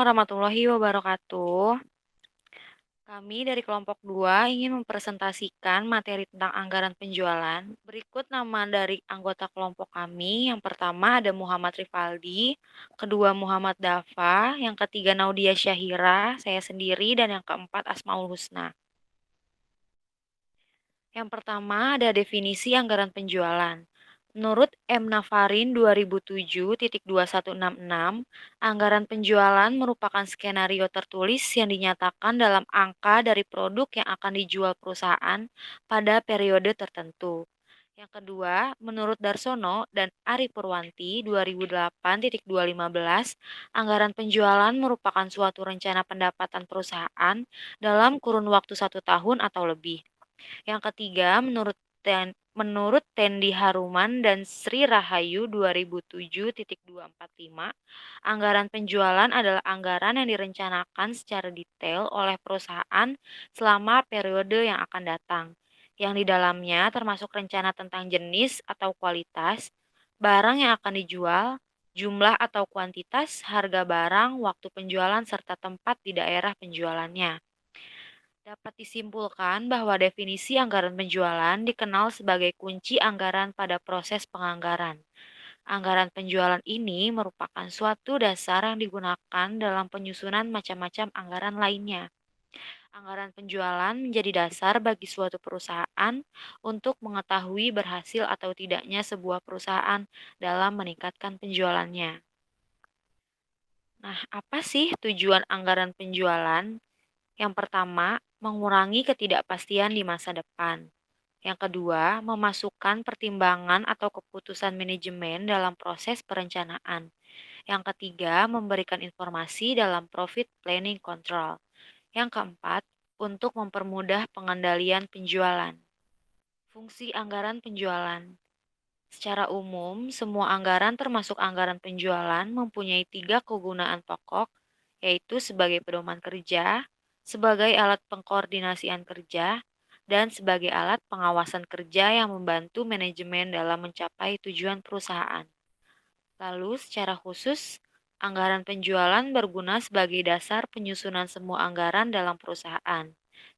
warahmatullahi wabarakatuh. Kami dari kelompok 2 ingin mempresentasikan materi tentang anggaran penjualan. Berikut nama dari anggota kelompok kami. Yang pertama ada Muhammad Rifaldi, kedua Muhammad Dafa, yang ketiga Naudia Syahira, saya sendiri, dan yang keempat Asmaul Husna. Yang pertama ada definisi anggaran penjualan. Menurut M. Nafarin 2007.2166, anggaran penjualan merupakan skenario tertulis yang dinyatakan dalam angka dari produk yang akan dijual perusahaan pada periode tertentu. Yang kedua, menurut Darsono dan Ari Purwanti 2008.215, anggaran penjualan merupakan suatu rencana pendapatan perusahaan dalam kurun waktu 1 tahun atau lebih. Yang ketiga, menurut Tendi Haruman dan Sri Rahayu 2007.245, anggaran penjualan adalah anggaran yang direncanakan secara detail oleh perusahaan selama periode yang akan datang, yang di dalamnya termasuk rencana tentang jenis atau kualitas barang yang akan dijual, jumlah atau kuantitas, harga barang, waktu penjualan, serta tempat di daerah penjualannya. Dapat disimpulkan bahwa definisi anggaran penjualan dikenal sebagai kunci anggaran pada proses penganggaran. Anggaran penjualan ini merupakan suatu dasar yang digunakan dalam penyusunan macam-macam anggaran lainnya. Anggaran penjualan menjadi dasar bagi suatu perusahaan untuk mengetahui berhasil atau tidaknya sebuah perusahaan dalam meningkatkan penjualannya. Nah, apa sih tujuan anggaran penjualan? Yang pertama, mengurangi ketidakpastian di masa depan. Yang kedua, memasukkan pertimbangan atau keputusan manajemen dalam proses perencanaan. Yang ketiga, memberikan informasi dalam profit planning control. Yang keempat, untuk mempermudah pengendalian penjualan. Fungsi anggaran penjualan. Secara umum, semua anggaran termasuk anggaran penjualan mempunyai 3 kegunaan pokok, yaitu sebagai pedoman kerja, sebagai alat pengkoordinasian kerja, dan sebagai alat pengawasan kerja yang membantu manajemen dalam mencapai tujuan perusahaan. Lalu, secara khusus, anggaran penjualan berguna sebagai dasar penyusunan semua anggaran dalam perusahaan.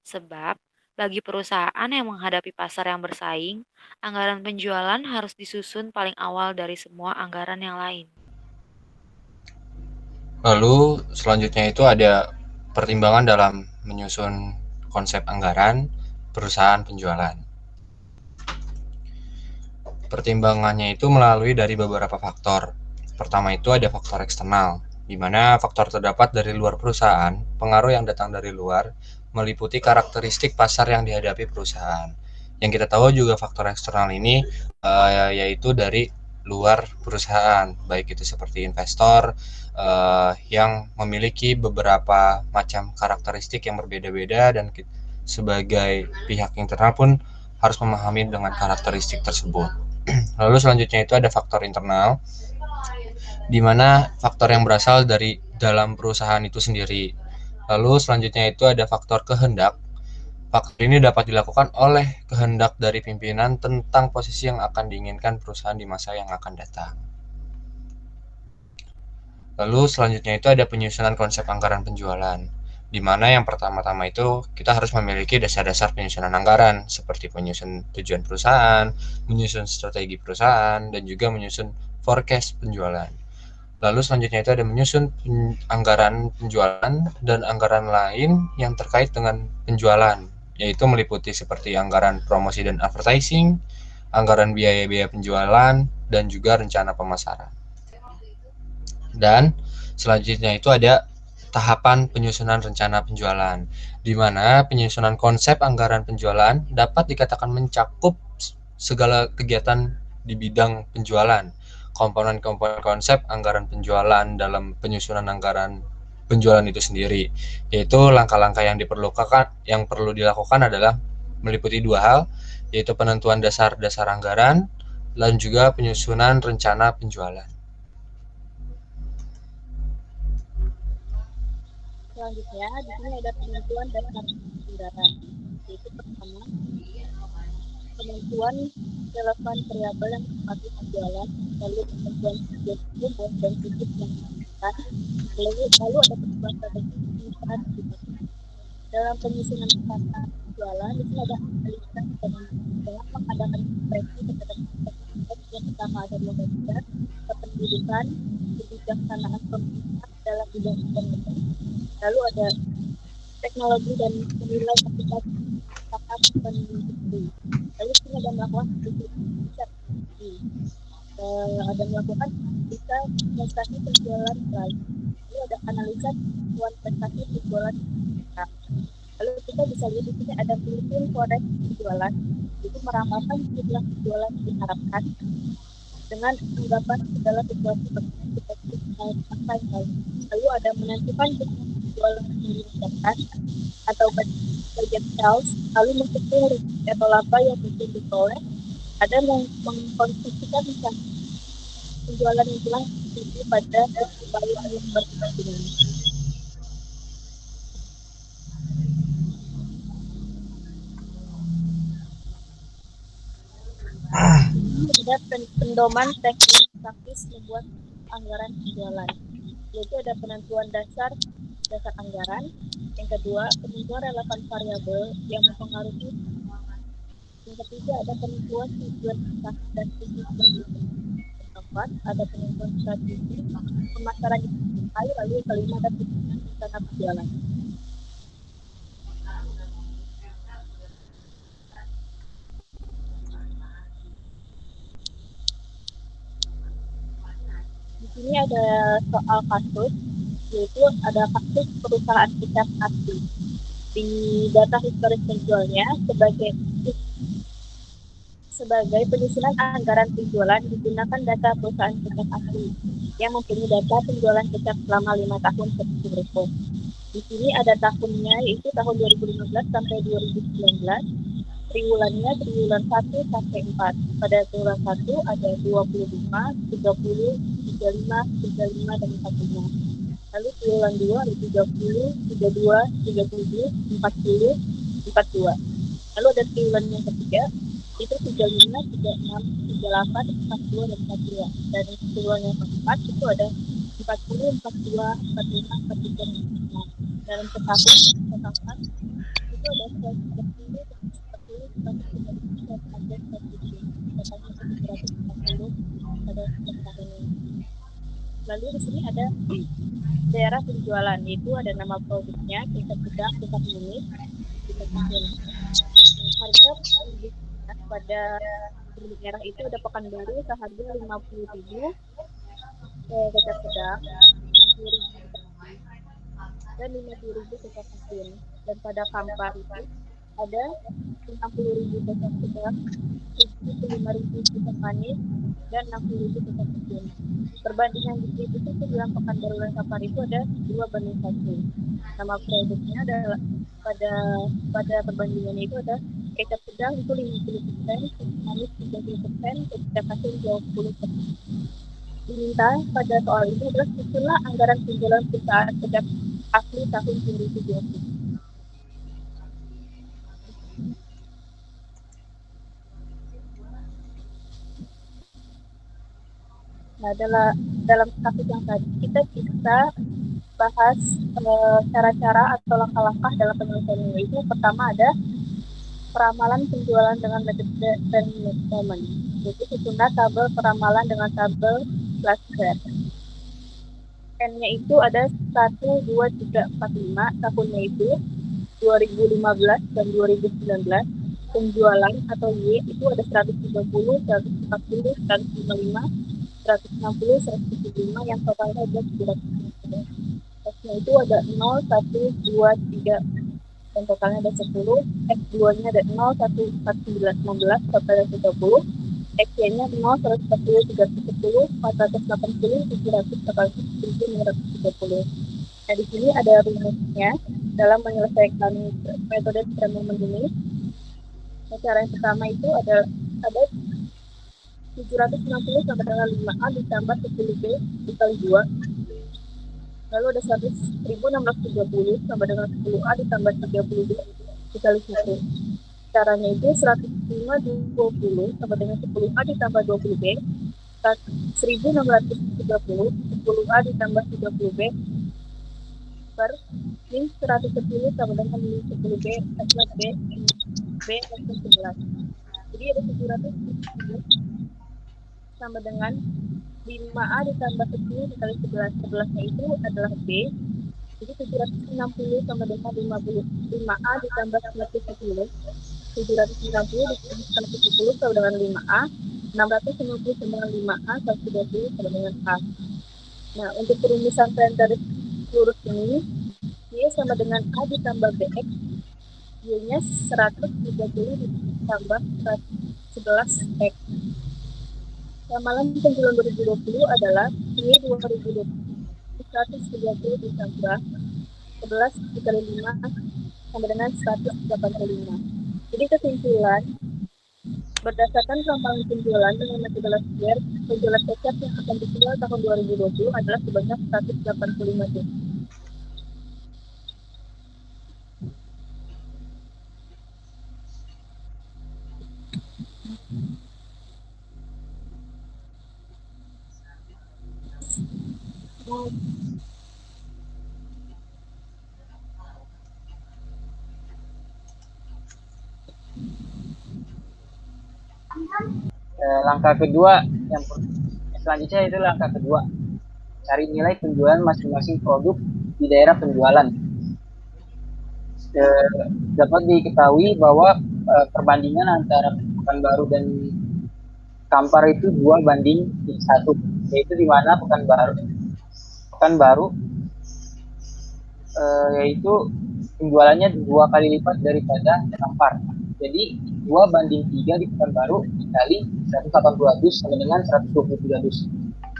Sebab, bagi perusahaan yang menghadapi pasar yang bersaing, anggaran penjualan harus disusun paling awal dari semua anggaran yang lain. Lalu selanjutnya itu ada pertimbangan dalam menyusun konsep anggaran perusahaan penjualan. Pertimbangannya itu melalui dari beberapa faktor. Pertama itu ada faktor eksternal, di mana faktor terdapat dari luar perusahaan, pengaruh yang datang dari luar, meliputi karakteristik pasar yang dihadapi perusahaan. Yang kita tahu juga faktor eksternal ini yaitu dari luar perusahaan, baik itu seperti investor yang memiliki beberapa macam karakteristik yang berbeda-beda, dan sebagai pihak internal pun harus memahami dengan karakteristik tersebut. Lalu selanjutnya itu ada faktor internal, di mana faktor yang berasal dari dalam perusahaan itu sendiri. Lalu selanjutnya itu ada faktor kehendak. Faktor ini dapat dilakukan oleh kehendak dari pimpinan tentang posisi yang akan diinginkan perusahaan di masa yang akan datang. Lalu selanjutnya itu ada penyusunan konsep anggaran penjualan, di mana yang pertama-tama itu kita harus memiliki dasar-dasar penyusunan anggaran, seperti penyusun tujuan perusahaan, menyusun strategi perusahaan, dan juga menyusun forecast penjualan. Lalu selanjutnya itu ada menyusun anggaran penjualan dan anggaran lain yang terkait dengan penjualan, yaitu meliputi seperti anggaran promosi dan advertising, anggaran biaya-biaya penjualan, dan juga rencana pemasaran. Dan selanjutnya itu ada tahapan penyusunan rencana penjualan, di mana penyusunan konsep anggaran penjualan dapat dikatakan mencakup segala kegiatan di bidang penjualan. Komponen-komponen konsep anggaran penjualan dalam penyusunan anggaran penjualan itu sendiri, yaitu langkah-langkah yang perlu dilakukan adalah meliputi 2 hal, yaitu penentuan dasar-dasar anggaran dan juga penyusunan rencana penjualan. Selanjutnya, di sini ada penentuan dasar anggaran. Yaitu pertama, penentuan relevan variabel yang mendapati penjualan, lalu penentuan tujuan umum dan tujuan yang kan. Lalu ada perubahan strategi di saat dalam penyusunan tata jualan itu ada analisis dengan mengadakan ekspresi terhadap yang pertama ada mobilitas, kependudukan, kebijaksanaan pemerintah dalam bidang ekonomi, lalu ada teknologi dan menilai aplikasi tata industri. Lalu sini ada melakukan ada melakukan bisa prestasi penjualan lain. Lalu ada analisa prestasi penjualan. Lalu kita bisa lihat di sini ada Philippine Forex penjualan, itu meramalkan jumlah penjualan yang diharapkan dengan anggapan segala situasi seperti apa yang lalu ada menentukan jumlah penjualan yang diharapkan atau budget sales, lalu menghitung atau laba yang mungkin diperoleh, ada mengkonstruksikan misalnya penjualan yang telah terjadi pada upaya yang berkepentingan. Ada pendoman teknis praktis membuat anggaran penjualan, yaitu ada penentuan dasar anggaran. Yang kedua, penentuan relevan variabel yang mempengaruhi. Yang ketiga, ada penentuan tujuan dan bisnis penjualan. Yang keempat, ada penentuan strategi pemasaran yang sesuai. Lalu yang kelima, ada penyusunan rencana penjualan. Di sini ada soal kasus, yaitu ada kasus perusahaan pickup asli. Di data historis penjualnya sebagai penyusunan anggaran penjualan digunakan data perusahaan pickup asli yang mempunyai data penjualan pickup selama 5 tahun seperti berikut. Di sini ada tahunnya, yaitu tahun 2015 sampai 2019. Triwulannya triwulan 1 sampai 4. Pada triwulan 1 ada 25, 30, 35, 35, dan 45. Lalu triwulan 2 ada 30, 32, 37, 40, 42. Lalu ada triwulan yang ketiga, itu 35, 36, 38, 42, dan 42. Dan triwulan yang keempat itu ada 40, 42, 45, 43, dan 46. Dalam setahun itu ada 140, 140, 130, 140, totalnya 740 pada setahun ini. Lalu di sini ada daerah penjualan, yaitu ada nama produknya, tingkat sedang, tingkat unit, tingkat kecil. Harga pada daerah itu ada Pekanbaru seharga 50.000, tingkat sedang 60.000 dan 50.000 tingkat kecil. Dan pada Kampar itu ada 60.000 tingkat sedang, 75.000 tingkat manis, dan 60.000 tingkat kecil. Perbandingan distribusi dalam Pekanbaru dan Kampar itu ada 2:1. Nama produknya adalah pada perbandingannya itu ada tingkat sedang itu 50%, manis 30%, tingkat kecil 20%. Diminta pada soal ini adalah susunlah anggaran penjualan perusahaan sejak asli tahun 2020. Nah, dalam kasus yang tadi kita bisa bahas cara-cara atau langkah-langkah dalam penyelesaiannya. Itu pertama ada peramalan penjualan dengan metode dan measurement. Jadi susunan tabel peramalan dengan tabel flash graph. N-nya itu ada 1, 2, 3, 4, 5. Tahunnya itu 2015 dan 2019. Penjualan atau Y itu ada 130, 140, 155, 160, 175, yang totalnya ada 700. X-nya itu ada 0, 1, 2, 3, dan totalnya ada 10. X2-nya ada 0, 1, 4, 9, 16, totalnya 30. X-nya 0, 140, 310, 480, 700, totalnya 1.930. Nah, di sini ada rumusnya dalam menyelesaikan metode Scramble ini. Cara yang pertama itu ada 760 sama dengan 5A ditambah 10B dikali 2. Lalu ada 1.630 sama dengan 10A ditambah 30B dikali 1. Caranya itu 105 20 sama dengan 10A ditambah 20B, 1.630 10A ditambah 30B per min 110 sama dengan min 10B plus B plus 11. Jadi ada 710 sama dengan 5A ditambah 10 dikali 11. 11-nya itu adalah B. Jadi 760 sama dengan 5A ditambah 110. 760 ditambah 110 sama dengan 5A. 650 sama dengan 5A, 120 sama dengan A. Nah, untuk perumusan tren garis lurus ini, Y sama dengan A ditambah BX. Y-nya 130 ditambah 11X. Ramalan penjualan 2020 adalah Y 2020 130 ditambah 11 dikali 5 sama dengan 185. Jadi kesimpulan, berdasarkan ramalan penjualan dengan metode Lassier, penjualan kecap yang akan dijual tahun 2020 adalah sebanyak 185 juta. Langkah kedua yang selanjutnya itu langkah kedua, cari nilai penjualan masing-masing produk di daerah penjualan. Dapat diketahui bahwa perbandingan antara Pekanbaru dan Kampar itu 2:1, yaitu di mana Pekanbaru yaitu penjualannya 2 kali lipat daripada Kampar. Jadi 2:3 di Pekanbaru dikali 180 dus sama dengan 123 dus.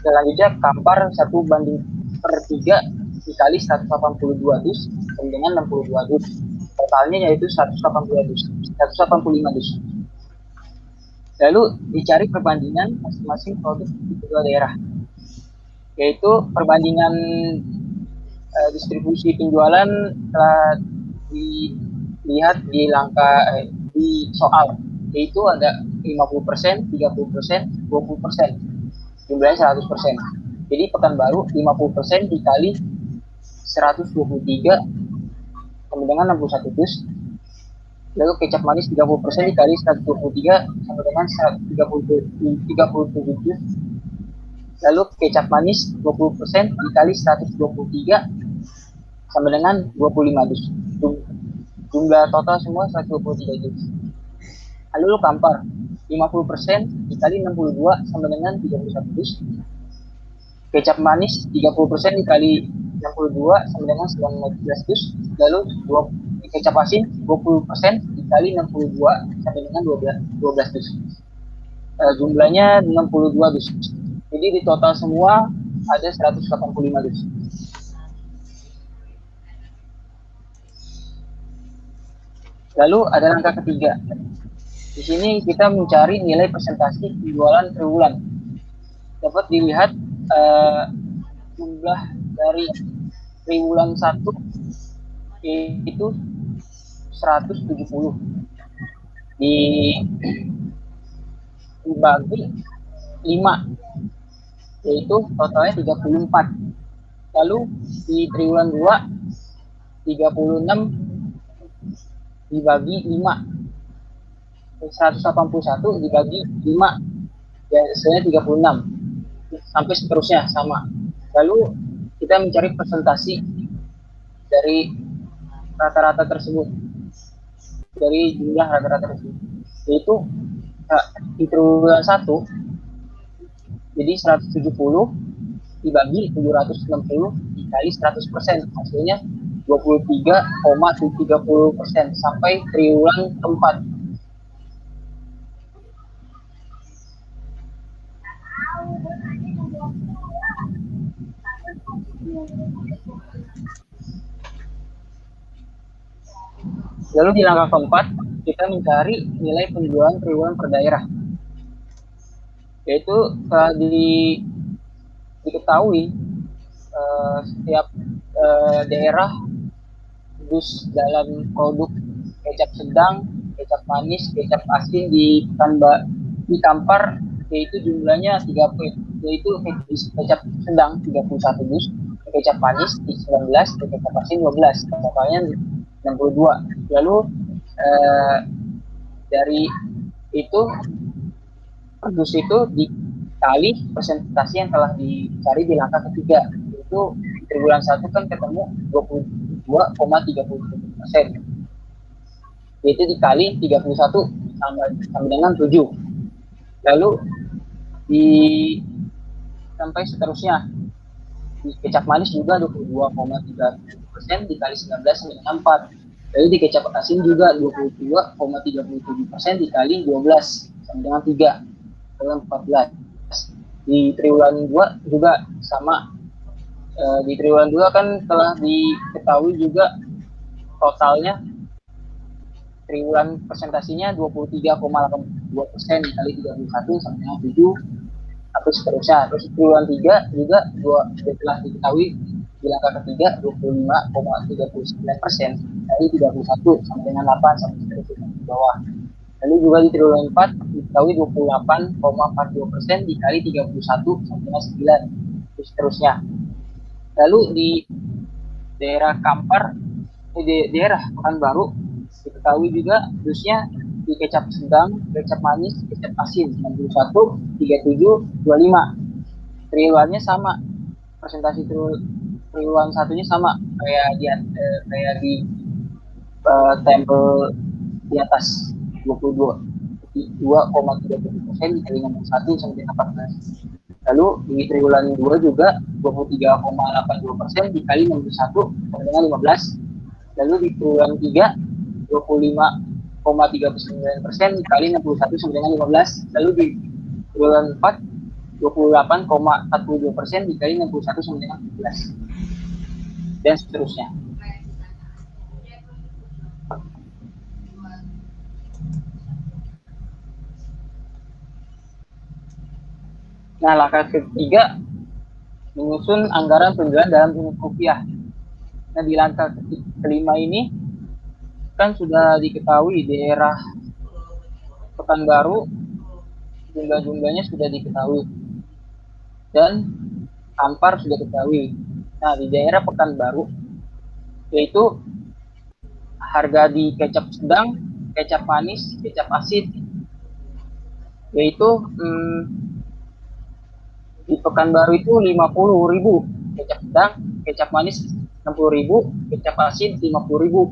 Selanjutnya Kampar 1/3 dikali 182 dus sama dengan 62 dus. Totalnya yaitu 185 dus. Lalu dicari perbandingan masing-masing produk di kedua daerah, yaitu perbandingan distribusi penjualan telah dilihat di di soal, yaitu ada 50%, 30%, 20%, jumlahnya 100%. Jadi Pekanbaru 50% dikali 123 sama dengan 61 dus. Lalu kecap manis 30% dikali 123 sama dengan 37 dus. Lalu kecap manis 20% dikali 123 sama dengan 25 dus. Jumlah total semua 123 dus. Lalu Kampar 50% dikali 62 sama dengan 31 dus. Kecap manis 30% dikali 62 sama dengan 19 dus. Lalu kecap asin 20% dikali 62 sampai dengan 12 dus. Jumlahnya 62 dus. Jadi di total semua ada 185 dus. Lalu ada langkah ketiga. Di sini kita mencari nilai presentasi penjualan triwulan. Dapat dilihat jumlah dari triwulan 1 yaitu 170 dibagi 5, yaitu totalnya 34. Lalu di triwulan 2 36 dibagi 5, 181 dibagi 5, ya hasilnya 36, sampai seterusnya sama. Lalu kita mencari presentasi dari rata-rata tersebut, dari jumlah rata-rata tersebut, yaitu di triwulan 1 jadi 170 dibagi 760 dikali 100%, hasilnya 23,30% sampai triwulan keempat. Lalu di langkah keempat, kita mencari nilai penjualan triwulan per daerah. Yaitu telah diketahui setiap daerah dus dalam produk kecap sedang, kecap manis, kecap asin di Kampar, yaitu jumlahnya 3 yaitu kecap sedang 31 dus, kecap manis 19, kecap asin 12, totalnya 62. Lalu dari itu per dus itu dikali persentase yang telah dicari di langkah ketiga, yaitu di triwulan 1 kan ketemu 22,37%, yaitu dikali 31 sama dengan 7. Lalu di sampai seterusnya di kecap manis juga 22,3% dikali 19 sama dengan 4. Lalu di kecap asin juga 22,37% dikali 12 sama dengan 3 dengan 14. Di triwulan 2 juga sama. Di triwulan 2 kan telah diketahui juga totalnya triwulan presentasinya 23,82% dikali 31 sama dengan 7 atau seterusnya. Terus triwulan 3 juga telah diketahui di langkah ketiga 25,39% dari 31 sampai dengan 8 sampai seterusnya di bawah. Lalu juga di triwulan 4 diketahui 28,42% dikali 31 sampai dengan 9 terus seterusnya. Lalu di daerah Kampar, di daerah Pekanbaru diketahui juga dusnya di kecap sedang, kecap manis, kecap asin 61, 37, 25. Triwulannya sama, presentasi triwulan satunya sama kayak di tempel di atas 22,37% dikali 61 sampai 14. Lalu di triwulan 2 juga 23,82% dikali 61 sampai dengan 15. Lalu di triwulan 3 25,39% dikali 61 sampai dengan 15. Lalu di triwulan 4 28,42% dikali 61 sampai dengan 15 dan seterusnya. Nah, langkah ketiga menyusun anggaran penjualan dalam unit rupiah. Nah, di langkah kelima ini kan sudah diketahui daerah Pekanbaru jumlah-jumlahnya sudah diketahui dan Kampar sudah diketahui. Nah, di daerah Pekanbaru yaitu harga di kecap sedang, kecap manis, kecap asin yaitu di Pekanbaru itu 50.000 kecap sedang, kecap manis 60.000, kecap asin 50.000.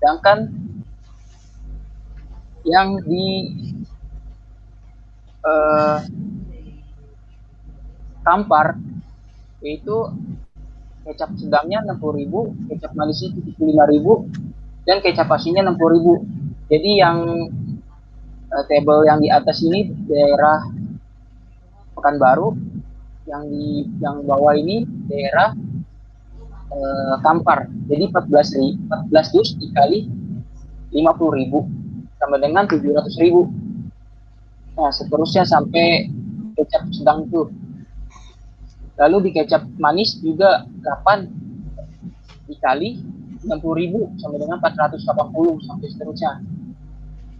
Sedangkan yang di Kampar yaitu kecap sedangnya 60.000, kecap manisnya 75.000, dan kecap asinnya 60.000. Jadi yang tabel yang di atas ini daerah Pekanbaru, yang bawah ini daerah Kampar. Jadi 14 dus dikali 50.000 sama dengan 700.000. Nah, seterusnya sampai kecap sedang itu. Lalu di kecap manis juga 8 dikali 60.000 sampai dengan 480 sampai seterusnya.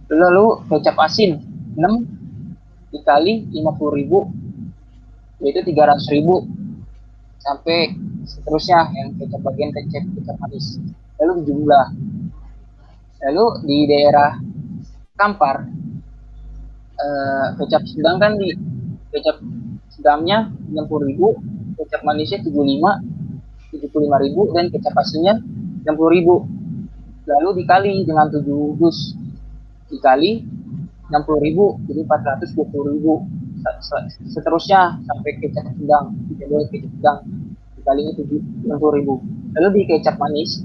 Lalu kecap asin 6 dikali 50.000 yaitu 300.000 sampai seterusnya yang kecap bagian kecap manis. Lalu jumlah. Lalu di daerah Kampar kecap sedang kan di kecap sedangnya 60.000, kecap manisnya 75.000 dan kecap asinnya 60.000. Lalu dikali dengan 7 dus dikali 60.000 jadi 420.000. Seterusnya sampai kecap sedang, kecap sedang dikalinya 60.000. Lalu di kecap manis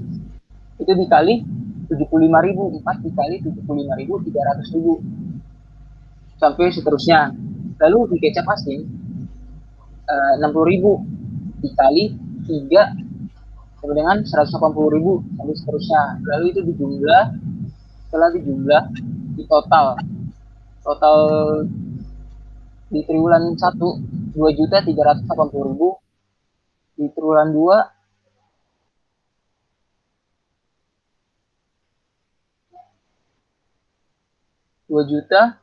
itu dikali 75.000, 4 dikali 75.000 300.000 sampai seterusnya. Lalu di kecap asin 60.000 dikali 3 sama dengan 180.000 sampai seterusnya. Lalu itu dijumlah, setelah dijumlah di total di triwulan 1 2.380.000, di triwulan 2 2 juta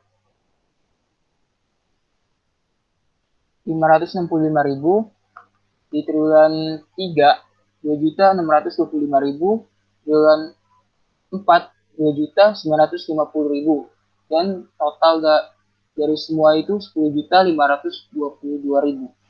565.000, di triwulan 3 2.625.000, triwulan 4 2.950.000, dan total dari semua itu 10.522.000.